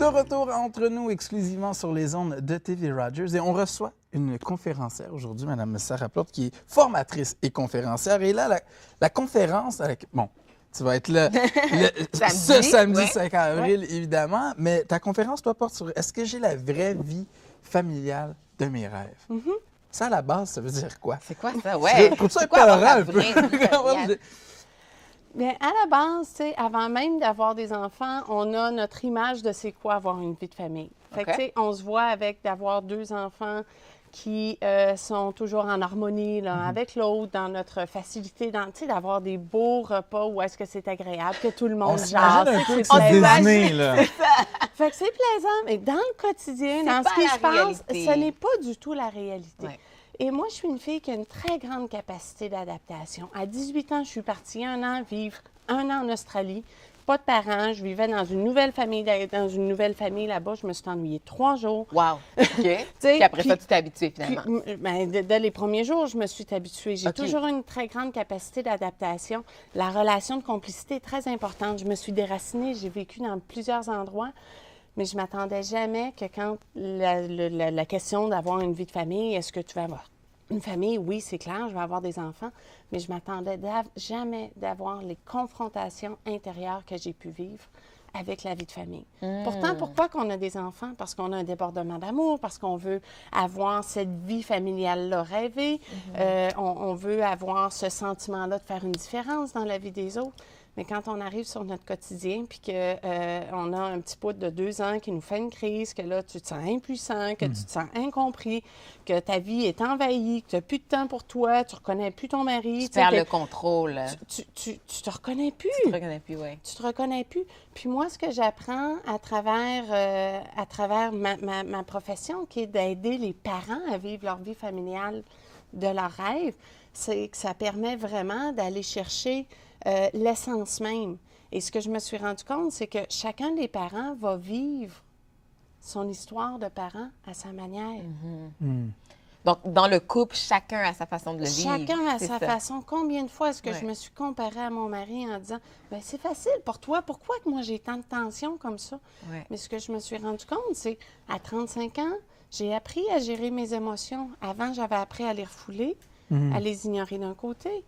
De retour entre nous exclusivement sur les ondes de TV Rogers et on reçoit une conférencière aujourd'hui, Mme Sarah Plante, qui est formatrice et conférencière. Et là, la conférence, bon, tu vas être là ce samedi 5 avril, évidemment, mais ta conférence, toi, porte sur est-ce que j'ai la vraie vie familiale de mes rêves? Ça, à la base, ça veut dire quoi? C'est quoi ça? Ouais. Je trouve ça épeurant un peu. Bien, à la base, tu sais, avant même d'avoir des enfants, on a notre image de c'est quoi avoir une vie de famille. Fait que, tu sais, on se voit avec d'avoir 2 enfants qui sont toujours en harmonie là, avec l'autre, dans notre facilité, tu sais, d'avoir des beaux repas où est-ce que c'est agréable, que tout le monde jase. C'est Disney, là. Fait que c'est plaisant, mais dans le quotidien, dans ce qui se passe, ce n'est pas du tout la réalité. Ouais. Et moi, je suis une fille qui a une très grande capacité d'adaptation. À 18 ans, je suis partie 1 an vivre, 1 an en Australie. Pas de parents, je vivais dans une nouvelle famille. Dans une nouvelle famille là-bas, je me suis ennuyée 3 jours. Wow! OK. Puis après ça, tu t'es habituée finalement. Dès les premiers jours, je me suis habituée. J'ai toujours une très grande capacité d'adaptation. La relation de complicité est très importante. Je me suis déracinée, j'ai vécu dans plusieurs endroits. Mais je ne m'attendais jamais que quand la question d'avoir une vie de famille, est-ce que tu vas avoir une famille? Oui, c'est clair, je vais avoir des enfants, mais je ne m'attendais jamais d'avoir les confrontations intérieures que j'ai pu vivre avec la vie de famille. Pourtant, pourquoi qu'on a des enfants? Parce qu'on a un débordement d'amour, parce qu'on veut avoir cette vie familiale-là rêvée, on veut avoir ce sentiment-là de faire une différence dans la vie des autres. Mais quand on arrive sur notre quotidien, puis qu'on a un petit pote de 2 ans qui nous fait une crise, que là, tu te sens impuissant, que tu te sens incompris, que ta vie est envahie, que tu n'as plus de temps pour toi, tu ne reconnais plus ton mari. Tu perds le contrôle. Tu te reconnais plus. Tu te reconnais plus, oui. Tu te reconnais plus. Puis moi, ce que j'apprends à travers ma profession, qui est d'aider les parents à vivre leur vie familiale de leurs rêves, c'est que ça permet vraiment d'aller chercher l'essence même. Et ce que je me suis rendu compte, c'est que chacun des parents va vivre son histoire de parent à sa manière. Donc, dans le couple, chacun a sa façon de le vivre. Chacun a sa façon. Combien de fois est-ce que je me suis comparée à mon mari en disant « Bien, c'est facile pour toi. Pourquoi que moi, j'ai tant de tension comme ça? » Mais ce que je me suis rendu compte, c'est à 35 ans, j'ai appris à gérer mes émotions. Avant, j'avais appris à les refouler, à les ignorer d'un côté.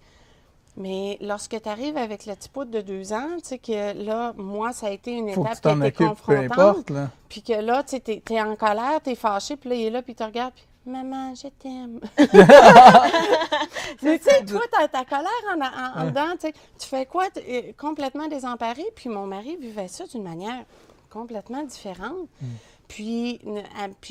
Mais lorsque tu arrives avec le petit pote de 2 ans, tu sais que là, moi, ça a été une étape qui a été confrontante. Puis que là, tu sais, t'es en colère, t'es fâché, puis là, il est là, puis il te regarde, puis « Maman, je t'aime. » Mais tu sais, toi, t'as ta colère en dedans, tu sais. Tu fais quoi? Complètement désemparé. Puis mon mari vivait ça d'une manière complètement différente. Puis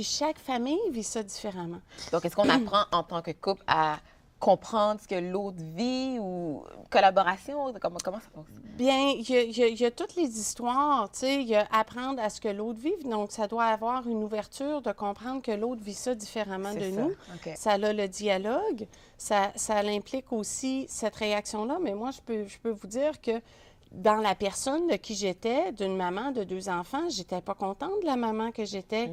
chaque famille vit ça différemment. Donc, est-ce qu'on apprend en tant que couple à comprendre ce que l'autre vit ou collaboration? Comment ça fonctionne? Bien, il y a toutes les histoires, tu sais, il y a apprendre à ce que l'autre vive. Donc, ça doit avoir une ouverture de comprendre que l'autre vit ça différemment de nous. Okay. Ça a le dialogue, ça implique aussi cette réaction-là. Mais moi, je peux vous dire que dans la personne de qui j'étais, d'une maman de 2 enfants, j'étais pas contente de la maman que j'étais.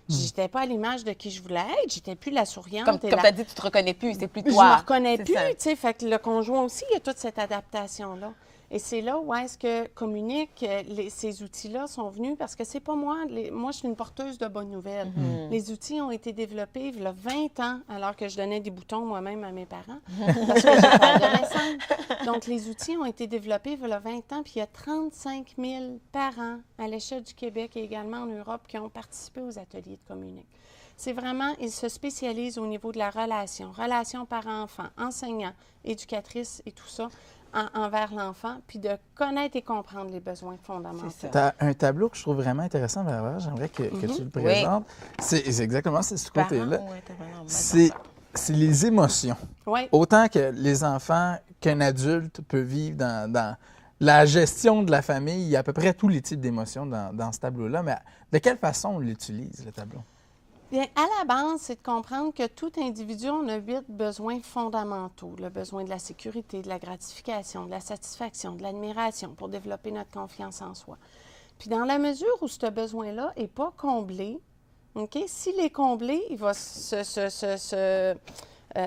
J'étais pas à l'image de qui je voulais être. J'étais plus la souriante. Comme tu as dit, tu te reconnais plus, c'est plus toi. Je me reconnais plus, tu sais. Fait que le conjoint aussi, il y a toute cette adaptation-là. Et c'est là où est-ce que communique, ces outils-là sont venus, parce que c'est pas moi. Moi, je suis une porteuse de bonnes nouvelles. Les outils ont été développés il y a 20 ans, alors que je donnais des boutons moi-même à mes parents, parce que j'étais adolescente. Donc, les outils ont été développés il y a 20 ans, puis il y a 35 000 parents à l'échelle du Québec et également en Europe qui ont participé aux ateliers de communique. C'est vraiment, ils se spécialisent au niveau de la relation parent-enfant, enseignant, éducatrice et tout ça, envers l'enfant, puis de connaître et comprendre les besoins fondamentaux. Tu as un tableau que je trouve vraiment intéressant, Barbara. J'aimerais que tu le présentes. C'est exactement ce côté-là. C'est les émotions. Autant que les enfants qu'un adulte peut vivre dans la gestion de la famille. Il y a à peu près tous les types d'émotions dans ce tableau-là. Mais de quelle façon on l'utilise, le tableau? Bien, à la base, c'est de comprendre que tout individu, on a 8 besoins fondamentaux. Le besoin de la sécurité, de la gratification, de la satisfaction, de l'admiration pour développer notre confiance en soi. Puis dans la mesure où ce besoin-là n'est pas comblé, OK, s'il est comblé, il va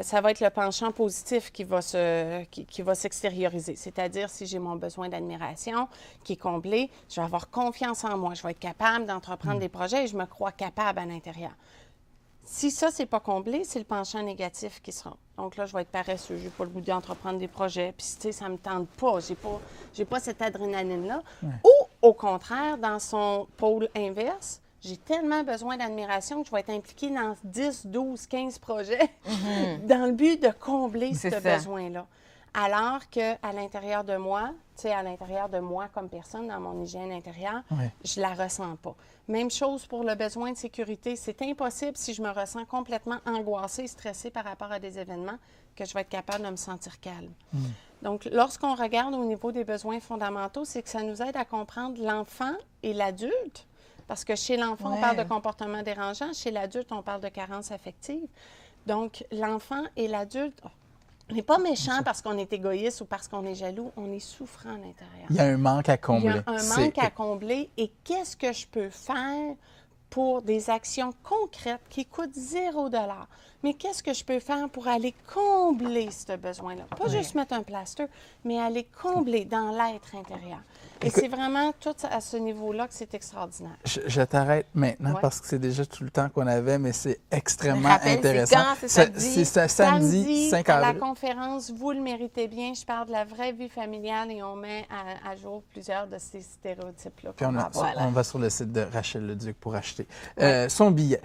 ça va être le penchant positif qui va s'extérioriser. C'est-à-dire, si j'ai mon besoin d'admiration qui est comblé, je vais avoir confiance en moi. Je vais être capable d'entreprendre des projets et je me crois capable à l'intérieur. Si ça, c'est pas comblé, c'est le penchant négatif qui sera. Donc là, je vais être paresseux, j'ai pas le goût d'entreprendre des projets, puis tu sais, ça me tente pas, j'ai pas cette adrénaline-là. Ouais. Ou, au contraire, dans son pôle inverse, j'ai tellement besoin d'admiration que je vais être impliquée dans 10, 12, 15 projets dans le but de combler ce besoin-là. Alors qu'à l'intérieur de moi, tu sais, à l'intérieur de moi comme personne, dans mon hygiène intérieure, je la ressens pas. Même chose pour le besoin de sécurité. C'est impossible si je me ressens complètement angoissée, stressée par rapport à des événements, que je vais être capable de me sentir calme. Donc, lorsqu'on regarde au niveau des besoins fondamentaux, c'est que ça nous aide à comprendre l'enfant et l'adulte. Parce que chez l'enfant, on parle de comportement dérangeant. Chez l'adulte, on parle de carence affective. Donc, l'enfant et l'adulte, on n'est pas méchant parce qu'on est égoïste ou parce qu'on est jaloux. On est souffrant à l'intérieur. Il y a un manque à combler. Il y a un manque à combler. Et qu'est-ce que je peux faire pour des actions concrètes qui coûtent 0 $? Mais qu'est-ce que je peux faire pour aller combler ce besoin-là? Pas juste mettre un plaster, mais aller combler dans l'être intérieur. Et c'est vraiment tout à ce niveau-là que c'est extraordinaire. Je t'arrête maintenant parce que c'est déjà tout le temps qu'on avait, mais c'est extrêmement intéressant. C'est samedi 5 avril. À la conférence, vous le méritez bien. Je parle de la vraie vie familiale et on met à jour plusieurs de ces stéréotypes-là. Puis on va sur le site de Rachel Leduc pour acheter son billet.